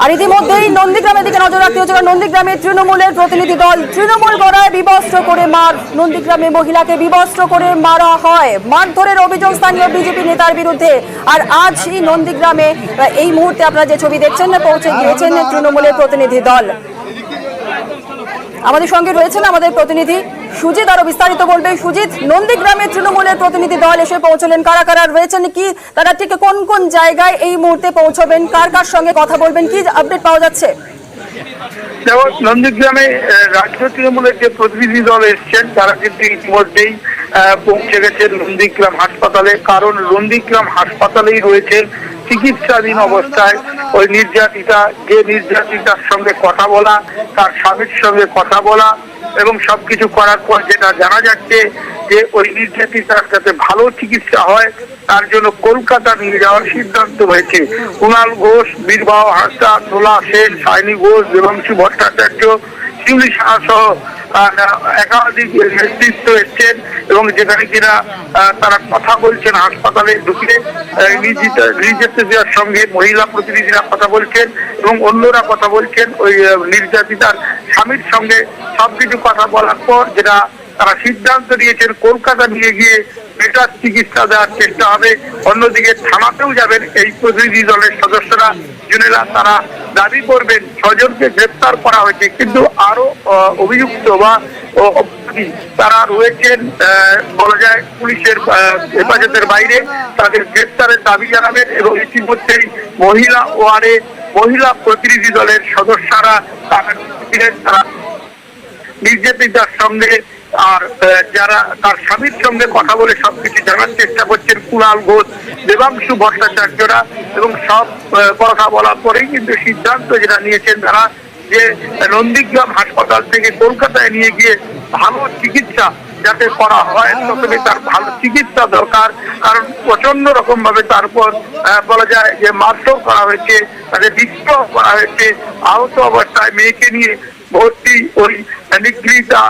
আর ইতিমধ্যেই নন্দীগ্রামের দিকে নজর রাখতে হচ্ছে, কারণ নন্দীগ্রামে তৃণমূলের প্রতিনিধি দল তৃণমূল গড়ায় বিবস্ত্র করে নন্দীগ্রামে মহিলাকে বিবস্ত্র করে মারা হয়, মারধরের অভিযোগ স্থানীয় বিজেপি নেতার বিরুদ্ধে। আর আজ এই নন্দীগ্রামে এই মুহূর্তে আপনারা যে ছবি দেখছেন পৌঁছে গিয়েছেন তৃণমূলের প্রতিনিধি দল। আমাদের সঙ্গে রয়েছেন আমাদের প্রতিনিধি সুজিত, আরো বিস্তারিত বলবে। সুজিত, নন্দীগ্রামে তৃণমূলের প্রতিনিধি দল এসে পৌঁছলেন, কারা কারা রয়েছেন, কি তারা ঠিক কোন কোন জায়গায় এই মুহূর্তে পৌঁছবেন, কার কার সঙ্গে কথা বলবেন, কি আপডেট পাওয়া যাচ্ছে? যেমন নন্দীগ্রামে রাজ্য তৃণমূলের যে প্রতিনিধি দল এসছেন তারা কিন্তু ইতিমধ্যেই পৌঁছে গেছেন নন্দীগ্রাম হাসপাতালে, কারণ নন্দীগ্রাম হাসপাতালেই রয়েছেন চিকিৎসাধীন অবস্থায় ওই নির্যাতিতা, যে নির্যাতিতার সঙ্গে কথা বলা, তার স্বামীর সঙ্গে কথা বলা এবং সবকিছু করার পর যেটা জানা যাচ্ছে যে ওই নির্যাতিতার যাতে ভালো চিকিৎসা হয় তার জন্য কলকাতা নিয়ে যাওয়ার সিদ্ধান্ত হয়েছে। কুণাল ঘোষ, বীরবাহ হাঁসদা, নোলা সেন, সায়নী ঘোষ, দেবাংশু ভট্টাচার্য, শিউলি সাহা সহ একাধিক নেতৃত্ব এসছেন এবং যেখানে কিনা তারা কথা বলছেন হাসপাতালে ঢুকে নির্যাতিতার সঙ্গে মহিলা প্রতিনিধিরা কথা বলছেন এবং অন্যরা কথা বলছেন ওই নির্যাতিতার স্বামীর সঙ্গে। সবকিছু কথা বলার পর যেটা তারা সিদ্ধান্ত নিয়েছেন কলকাতা নিয়ে গিয়ে বেটার চিকিৎসা দেওয়ার চেষ্টা হবে। অন্যদিকে থানাতেও যাবেন এই প্রতিনিধি দলের সদস্যরা, জনেরা তারা দাবি করবেন 6 জনকে গ্রেপ্তার করা হয়েছে, কিন্তু আরো অভিযুক্ত বা তারা রয়েছেন বলা যায় পুলিশের হেফাজতের বাইরে, তাদের গ্রেপ্তারের দাবি জানাবেন। এবং ইতিমধ্যেই মহিলা ওয়ার্ডে মহিলা প্রতিনিধি দলের সদস্যরা তারা নির্যাতিতার সঙ্গে আর যারা তার স্বামীর সঙ্গে কথা বলে সবকিছু জানার চেষ্টা করছেন কুণাল ঘোষ, দেবাংশু ভট্টাচার্যরা, এবং সব কথা বলার পরেই কিন্তু সিদ্ধান্ত যেটা নিয়েছেন তারা যে নন্দীগ্রাম হাসপাতাল থেকে কলকাতায় নিয়ে গিয়ে ভালো চিকিৎসা যাতে করা হয়। প্রথমে তার ভালো চিকিৎসা দরকার, কারণ প্রচন্ড রকম ভাবে তার উপর বলা যায় যে মারধর করা হয়েছে, তাদের বিক্ষোভ করা হয়েছে। আহত অবস্থায় মেয়েকে নিয়ে ভর্তি ওই নিগৃহীতা